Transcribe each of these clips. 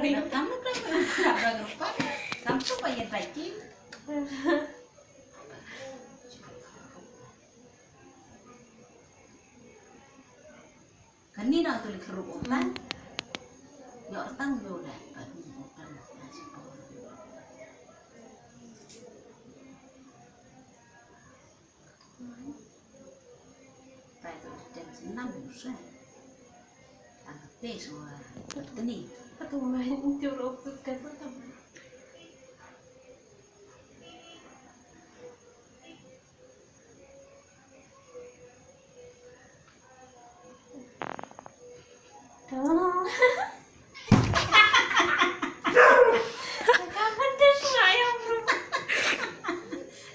kamu kan nggak berapa kamu tuh bayar lagi kan ini nak tulis keruk orang ya orang juga tại tôi trên năm bulan tanggal teh semua bertani atau main curug kan apa dong kapan deh sayang bro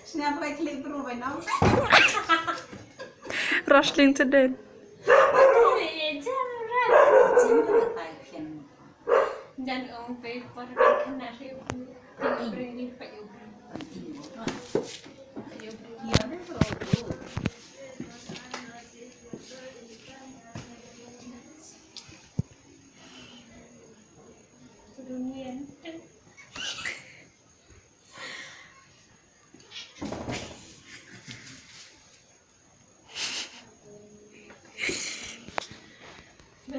siapa yang klik berubah nong Rustling to death. dan ông paper kan nasi ini pak Yobri Iya,